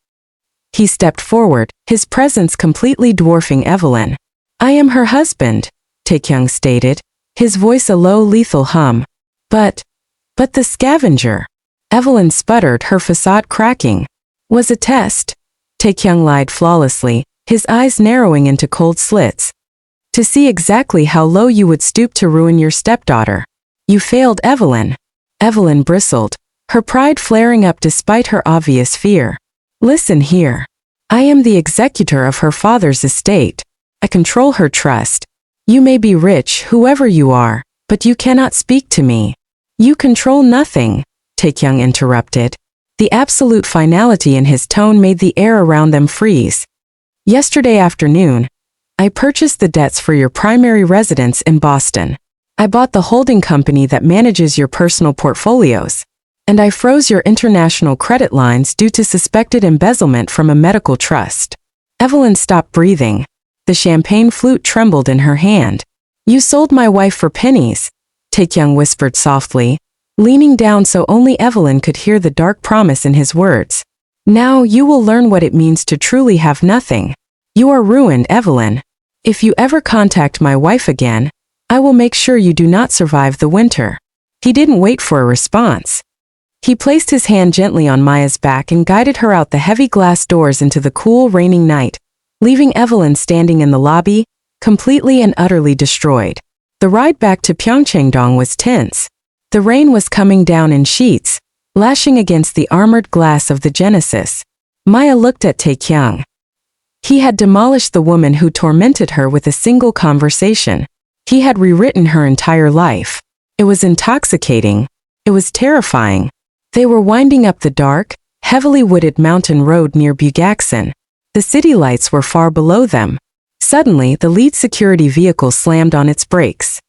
He stepped forward, his presence completely dwarfing Evelyn. I am her husband, Tae-kyung stated, his voice a low lethal hum. But the scavenger, Evelyn sputtered, her facade cracking. Was a test. Tae-kyung lied flawlessly, his eyes narrowing into cold slits. To see exactly how low you would stoop to ruin your stepdaughter. You failed, Evelyn. Evelyn bristled, her pride flaring up despite her obvious fear. Listen here. I am the executor of her father's estate. I control her trust. You may be rich, whoever you are, but you cannot speak to me. You control nothing, Tae-kyung interrupted. The absolute finality in his tone made the air around them freeze. Yesterday afternoon, I purchased the debts for your primary residence in Boston. I bought the holding company that manages your personal portfolios. And I froze your international credit lines due to suspected embezzlement from a medical trust. Evelyn stopped breathing. The champagne flute trembled in her hand. You sold my wife for pennies, Tae-kyung whispered softly, leaning down so only Evelyn could hear the dark promise in his words. Now you will learn what it means to truly have nothing. You are ruined, Evelyn. If you ever contact my wife again, I will make sure you do not survive the winter. He didn't wait for a response. He placed his hand gently on Maya's back and guided her out the heavy glass doors into the cool, raining night, leaving Evelyn standing in the lobby, completely and utterly destroyed. The ride back to Pyeongchang was tense. The rain was coming down in sheets, lashing against the armored glass of the Genesis. Maya looked at Tae-kyung. He had demolished the woman who tormented her with a single conversation. He had rewritten her entire life. It was intoxicating. It was terrifying. They were winding up the dark, heavily wooded mountain road near Bugaksan. The city lights were far below them. Suddenly, the lead security vehicle slammed on its brakes.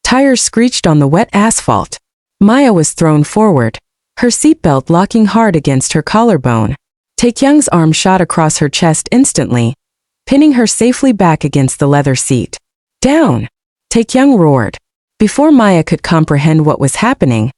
Tires screeched on the wet asphalt. Maya was thrown forward, her seatbelt locking hard against her collarbone. Tae-kyung's arm shot across her chest instantly, pinning her safely back against the leather seat. Down! Tae-kyung roared. Before Maya could comprehend what was happening,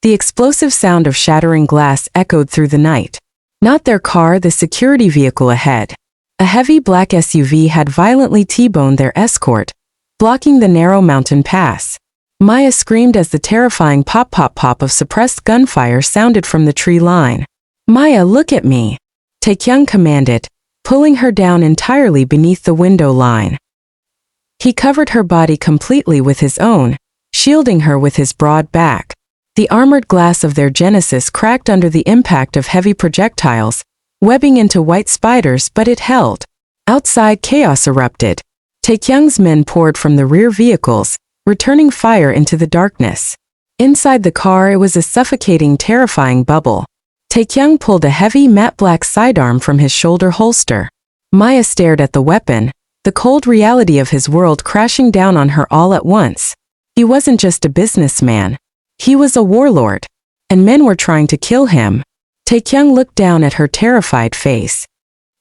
the explosive sound of shattering glass echoed through the night. Not their car, the security vehicle ahead. A heavy black SUV had violently T-boned their escort, blocking the narrow mountain pass. Maya screamed as the terrifying pop-pop-pop of suppressed gunfire sounded from the tree line. Maya, look at me, Tae-kyung commanded, pulling her down entirely beneath the window line. He covered her body completely with his own, shielding her with his broad back. The armored glass of their Genesis cracked under the impact of heavy projectiles, webbing into white spiders, but it held. Outside, chaos erupted. Tae-kyung's men poured from the rear vehicles, returning fire into the darkness. Inside the car, it was a suffocating, terrifying bubble. Tae-kyung pulled a heavy matte black sidearm from his shoulder holster. Maya stared at the weapon, the cold reality of his world crashing down on her all at once. He wasn't just a businessman. He was a warlord. And men were trying to kill him. Tae-kyung looked down at her terrified face.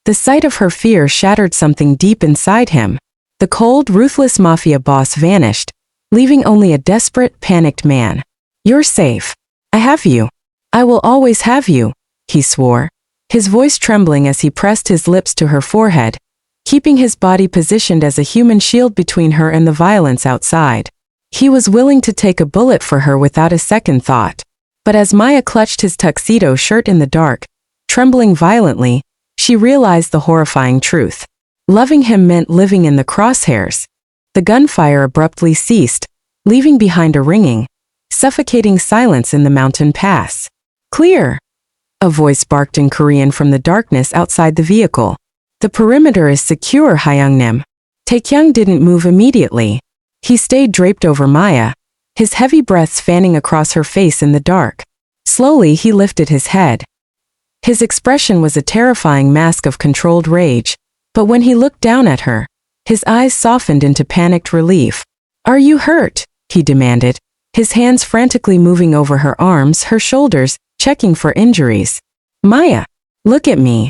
The sight of her fear shattered something deep inside him. The cold, ruthless mafia boss vanished, leaving only a desperate, panicked man. You're safe. I have you. I will always have you, he swore, his voice trembling as he pressed his lips to her forehead, keeping his body positioned as a human shield between her and the violence outside. He was willing to take a bullet for her without a second thought. But as Maya clutched his tuxedo shirt in the dark, trembling violently, she realized the horrifying truth. Loving him meant living in the crosshairs. The gunfire abruptly ceased, leaving behind a ringing, suffocating silence in the mountain pass. Clear! A voice barked in Korean from the darkness outside the vehicle. The perimeter is secure, Hyungnim. Tae-kyung didn't move immediately. He stayed draped over Maya, his heavy breaths fanning across her face in the dark. Slowly he lifted his head. His expression was a terrifying mask of controlled rage, but when he looked down at her, his eyes softened into panicked relief. "Are you hurt?" he demanded, his hands frantically moving over her arms, her shoulders, checking for injuries. "Maya, look at me.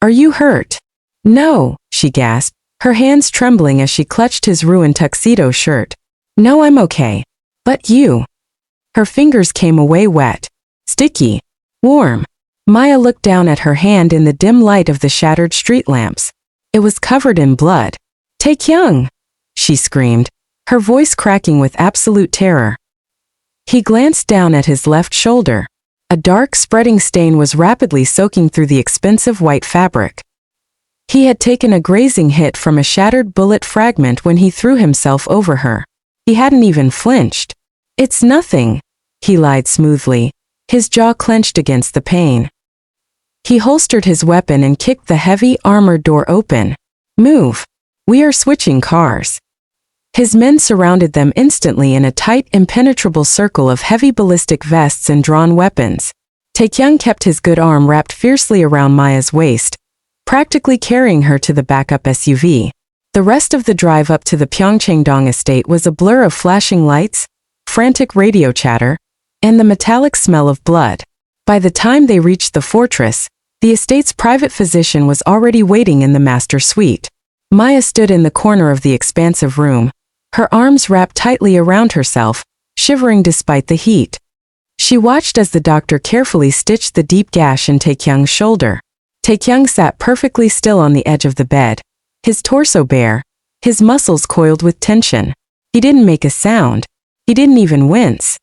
Are you hurt?" "No," she gasped, her hands trembling as she clutched his ruined tuxedo shirt. "No, I'm okay. But you." Her fingers came away wet, sticky, warm. Maya looked down at her hand in the dim light of the shattered street lamps. It was covered in blood. "Tae-kyung!" she screamed, her voice cracking with absolute terror. He glanced down at his left shoulder. A dark, spreading stain was rapidly soaking through the expensive white fabric. He had taken a grazing hit from a shattered bullet fragment when he threw himself over her. He hadn't even flinched. "It's nothing," he lied smoothly, his jaw clenched against the pain. He holstered his weapon and kicked the heavy, armored door open. "Move. We are switching cars." His men surrounded them instantly in a tight, impenetrable circle of heavy ballistic vests and drawn weapons. Tae-kyung kept his good arm wrapped fiercely around Maya's waist, practically carrying her to the backup SUV. The rest of the drive up to the Pyeongchang-dong estate was a blur of flashing lights, frantic radio chatter, and the metallic smell of blood. By the time they reached the fortress, the estate's private physician was already waiting in the master suite. Maya stood in the corner of the expansive room, her arms wrapped tightly around herself, shivering despite the heat. She watched as the doctor carefully stitched the deep gash in Tae-kyung's shoulder. Tae-kyung sat perfectly still on the edge of the bed, his torso bare, his muscles coiled with tension. He didn't make a sound. He didn't even wince.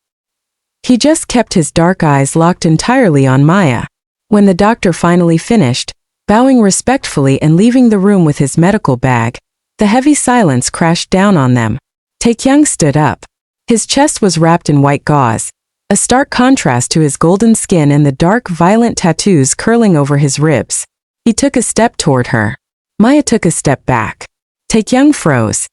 He just kept his dark eyes locked entirely on Maya. When the doctor finally finished, bowing respectfully and leaving the room with his medical bag, the heavy silence crashed down on them. Tae-kyung stood up. His chest was wrapped in white gauze, a stark contrast to his golden skin and the dark, violent tattoos curling over his ribs. He took a step toward her. Maya took a step back. Tae-kyung froze.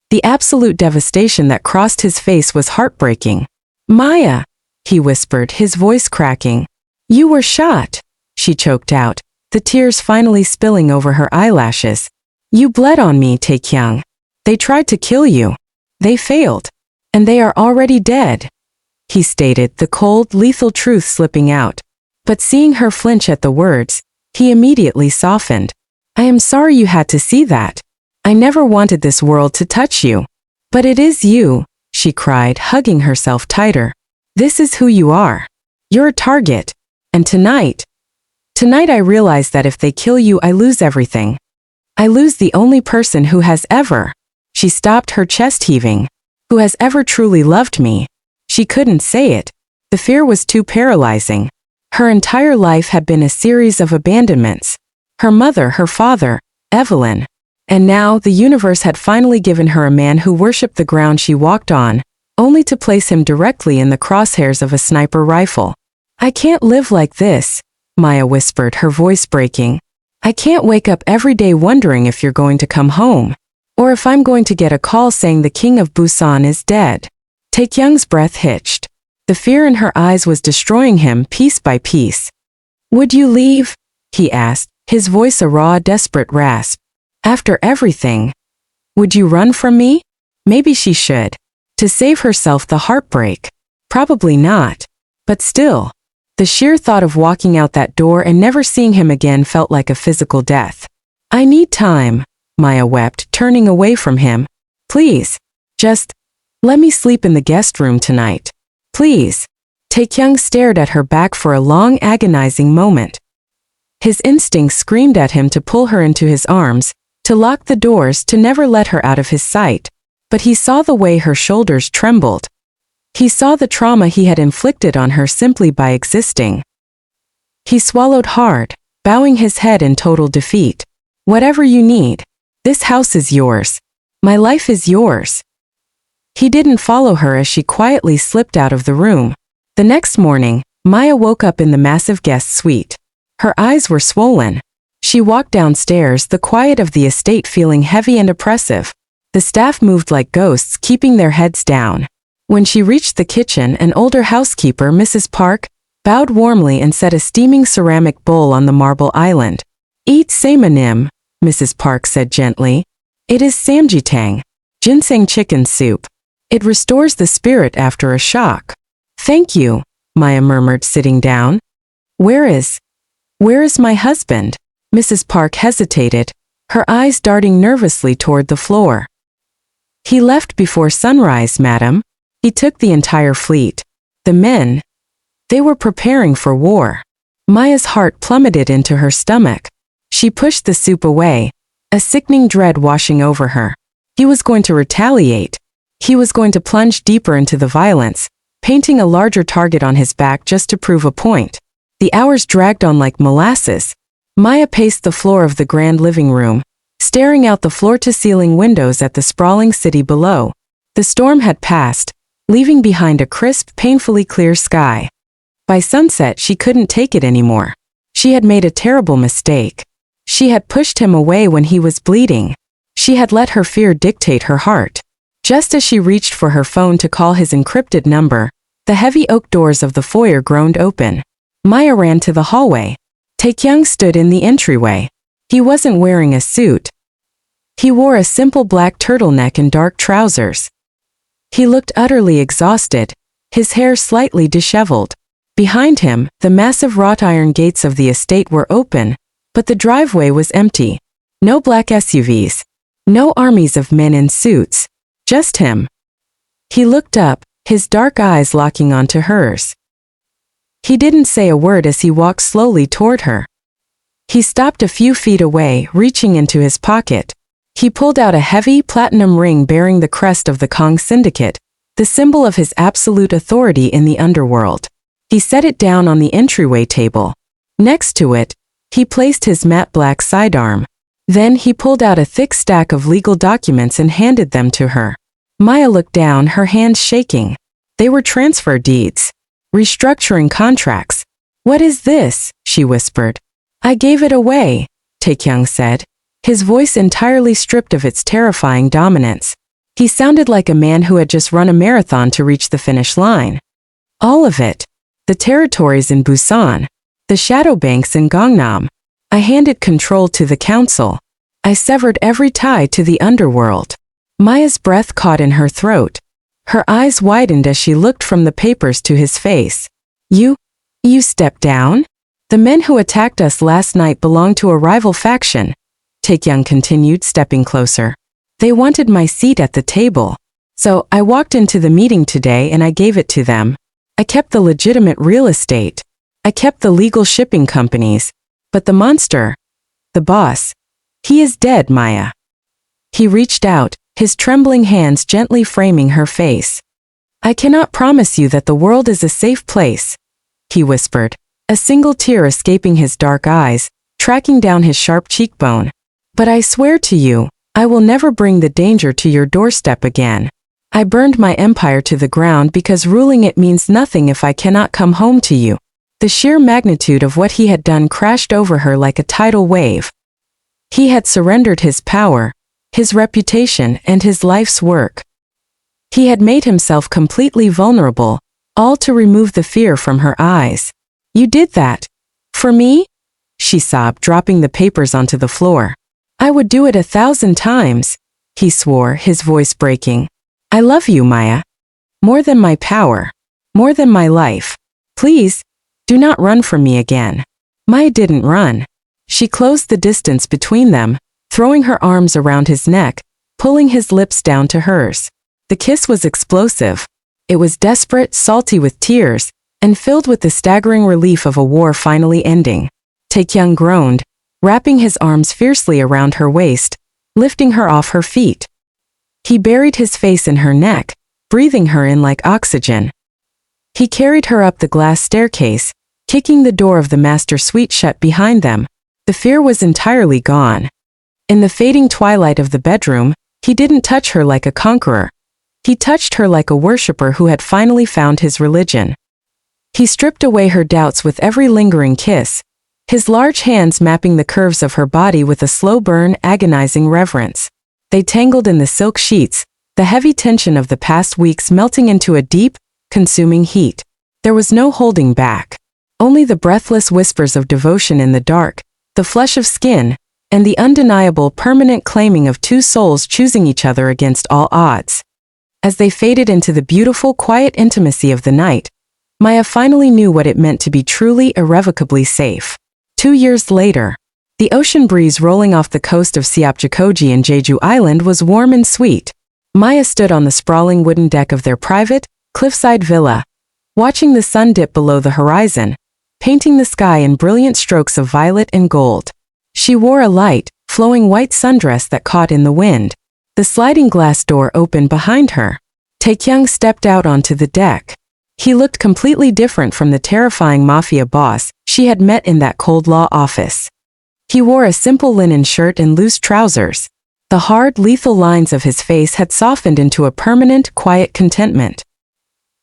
The absolute devastation that crossed his face was heartbreaking. "Maya," he whispered, his voice cracking. "You were shot," she choked out, the tears finally spilling over her eyelashes. "You bled on me, Tae-kyung. They tried to kill you. They failed. And they are already dead," he stated, the cold, lethal truth slipping out. But seeing her flinch at the words, he immediately softened. "I am sorry you had to see that. I never wanted this world to touch you. But it is you," she cried, hugging herself tighter. "This is who you are. You're a target. And tonight I realize that if they kill you, I lose everything. I lose the only person who has ever," she stopped, her chest heaving, "who has ever truly loved me." She couldn't say it. The fear was too paralyzing. Her entire life had been a series of abandonments. Her mother, her father, Evelyn. And now the universe had finally given her a man who worshipped the ground she walked on, only to place him directly in the crosshairs of a sniper rifle. "I can't live like this," Maya whispered, her voice breaking. "I can't wake up every day wondering if you're going to come home, or if I'm going to get a call saying the king of Busan is dead." Tae-kyung's breath hitched. The fear in her eyes was destroying him piece by piece. "Would you leave?" he asked, his voice a raw, desperate rasp. "After everything? Would you run from me?" Maybe she should. To save herself the heartbreak. Probably not. But still, the sheer thought of walking out that door and never seeing him again felt like a physical death. "I need time," Maya wept, turning away from him. "Please, just let me sleep in the guest room tonight. Please." Tae-kyung stared at her back for a long, agonizing moment. His instincts screamed at him to pull her into his arms, to lock the doors, to never let her out of his sight. But he saw the way her shoulders trembled. He saw the trauma he had inflicted on her simply by existing. He swallowed hard, bowing his head in total defeat. "Whatever you need. This house is yours. My life is yours." He didn't follow her as she quietly slipped out of the room. The next morning, Maya woke up in the massive guest suite. Her eyes were swollen. She walked downstairs, the quiet of the estate feeling heavy and oppressive. The staff moved like ghosts, keeping their heads down. When she reached the kitchen, an older housekeeper, Mrs. Park, bowed warmly and set a steaming ceramic bowl on the marble island. "Eat samanim," Mrs. Park said gently. "It is samjitang, ginseng chicken soup. It restores the spirit after a shock." "Thank you," Maya murmured, sitting down. Where is my husband?" Mrs. Park hesitated, her eyes darting nervously toward the floor. "He left before sunrise, madam. He took the entire fleet. The men, they were preparing for war." Maya's heart plummeted into her stomach. She pushed the soup away, a sickening dread washing over her. He was going to retaliate. He was going to plunge deeper into the violence, painting a larger target on his back just to prove a point. The hours dragged on like molasses. Maya paced the floor of the grand living room, staring out the floor-to-ceiling windows at the sprawling city below. The storm had passed, leaving behind a crisp, painfully clear sky. By sunset, she couldn't take it anymore. She had made a terrible mistake. She had pushed him away when he was bleeding. She had let her fear dictate her heart. Just as she reached for her phone to call his encrypted number, the heavy oak doors of the foyer groaned open. Maya ran to the hallway. Tae-kyung stood in the entryway. He wasn't wearing a suit. He wore a simple black turtleneck and dark trousers. He looked utterly exhausted, his hair slightly disheveled. Behind him, the massive wrought iron gates of the estate were open, but the driveway was empty. No black SUVs. No armies of men in suits. Just him. He looked up, his dark eyes locking onto hers. He didn't say a word as he walked slowly toward her. He stopped a few feet away, reaching into his pocket. He pulled out a heavy platinum ring bearing the crest of the Kong Syndicate, the symbol of his absolute authority in the underworld. He set it down on the entryway table. Next to it, he placed his matte black sidearm. Then he pulled out a thick stack of legal documents and handed them to her. Maya looked down, her hands shaking. They were transfer deeds. Restructuring contracts. "What is this?" she whispered. "I gave it away," Tae-kyung said, his voice entirely stripped of its terrifying dominance. He sounded like a man who had just run a marathon to reach the finish line. "All of it. The territories in Busan. The shadow banks in Gangnam. I handed control to the council. I severed every tie to the underworld." Maya's breath caught in her throat. Her eyes widened as she looked from the papers to his face. You stepped down? The men who attacked us last night belong to a rival faction," Tae-kyung continued, stepping closer. "They wanted my seat at the table. So I walked into the meeting today and I gave it to them. I kept the legitimate real estate. I kept the legal shipping companies. But the monster, the boss, he is dead, Maya." He reached out, his trembling hands gently framing her face. "I cannot promise you that the world is a safe place," he whispered, a single tear escaping his dark eyes, tracking down his sharp cheekbone. "But I swear to you, I will never bring the danger to your doorstep again. I burned my empire to the ground because ruling it means nothing if I cannot come home to you." The sheer magnitude of what he had done crashed over her like a tidal wave. He had surrendered his power, his reputation, and his life's work. He had made himself completely vulnerable, all to remove the fear from her eyes. "You did that? For me?" she sobbed, dropping the papers onto the floor. "I would do it 1,000 times, he swore, his voice breaking. "I love you, Maya. More than my power. More than my life. Please, do not run from me again." Maya didn't run. She closed the distance between them, throwing her arms around his neck, pulling his lips down to hers. The kiss was explosive. It was desperate, salty with tears, and filled with the staggering relief of a war finally ending. Tae-kyung groaned, wrapping his arms fiercely around her waist, lifting her off her feet. He buried his face in her neck, breathing her in like oxygen. He carried her up the glass staircase, kicking the door of the master suite shut behind them. The fear was entirely gone. In the fading twilight of the bedroom, he didn't touch her like a conqueror. He touched her like a worshipper who had finally found his religion. He stripped away her doubts with every lingering kiss, his large hands mapping the curves of her body with a slow burn, agonizing reverence. They tangled in the silk sheets, the heavy tension of the past weeks melting into a deep, consuming heat. There was no holding back. Only the breathless whispers of devotion in the dark, the flush of skin, and the undeniable permanent claiming of two souls choosing each other against all odds. As they faded into the beautiful, quiet intimacy of the night, Maya finally knew what it meant to be truly, irrevocably safe. 2 years later, the ocean breeze rolling off the coast of Seopjekoji in Jeju Island was warm and sweet. Maya stood on the sprawling wooden deck of their private, cliffside villa, watching the sun dip below the horizon, painting the sky in brilliant strokes of violet and gold. She wore a light, flowing white sundress that caught in the wind. The sliding glass door opened behind her. Tae-kyung stepped out onto the deck. He looked completely different from the terrifying Mafia boss she had met in that cold law office. He wore a simple linen shirt and loose trousers. The hard, lethal lines of his face had softened into a permanent, quiet contentment.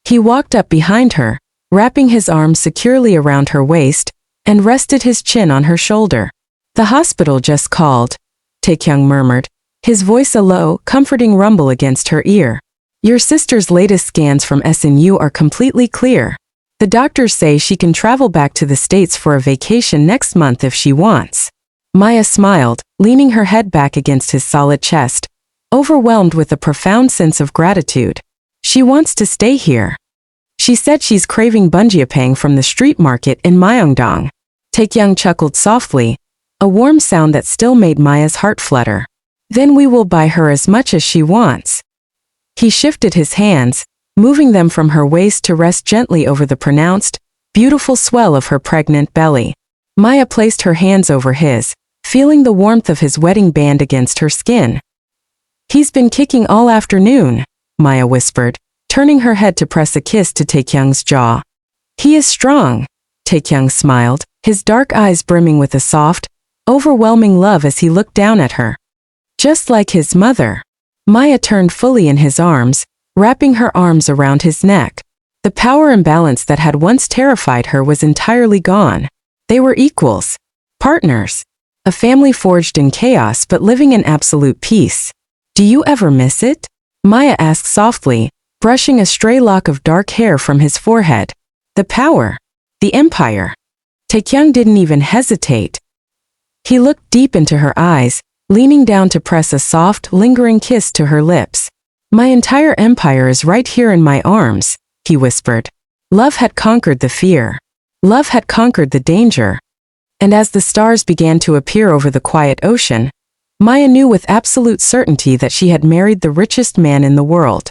He walked up behind her, wrapping his arms securely around her waist, and rested his chin on her shoulder. "The hospital just called," Tae-kyung murmured, his voice a low, comforting rumble against her ear. "Your sister's latest scans from SNU are completely clear. The doctors say she can travel back to the States for a vacation next month if she wants." Maya smiled, leaning her head back against his solid chest, overwhelmed with a profound sense of gratitude. She wants to stay here. She said she's craving bungeopang from the street market in Myeongdong. Tae-kyung chuckled softly, a warm sound that still made Maya's heart flutter. "Then we will buy her as much as she wants." He shifted his hands, moving them from her waist to rest gently over the pronounced, beautiful swell of her pregnant belly. Maya placed her hands over his, feeling the warmth of his wedding band against her skin. "He's been kicking all afternoon," Maya whispered, turning her head to press a kiss to Tae-kyung's jaw. "He is strong," Tae-kyung smiled, his dark eyes brimming with a soft, overwhelming love as he looked down at her. "Just like his mother." Maya turned fully in his arms, wrapping her arms around his neck. The power imbalance that had once terrified her was entirely gone. They were equals, partners, a family forged in chaos but living in absolute peace. "Do you ever miss it?" Maya asked softly, brushing a stray lock of dark hair from his forehead. "The power, the empire." Tae-kyung didn't even hesitate. He looked deep into her eyes, leaning down to press a soft, lingering kiss to her lips. "My entire empire is right here in my arms," he whispered. Love had conquered the fear. Love had conquered the danger. And as the stars began to appear over the quiet ocean, Maya knew with absolute certainty that she had married the richest man in the world.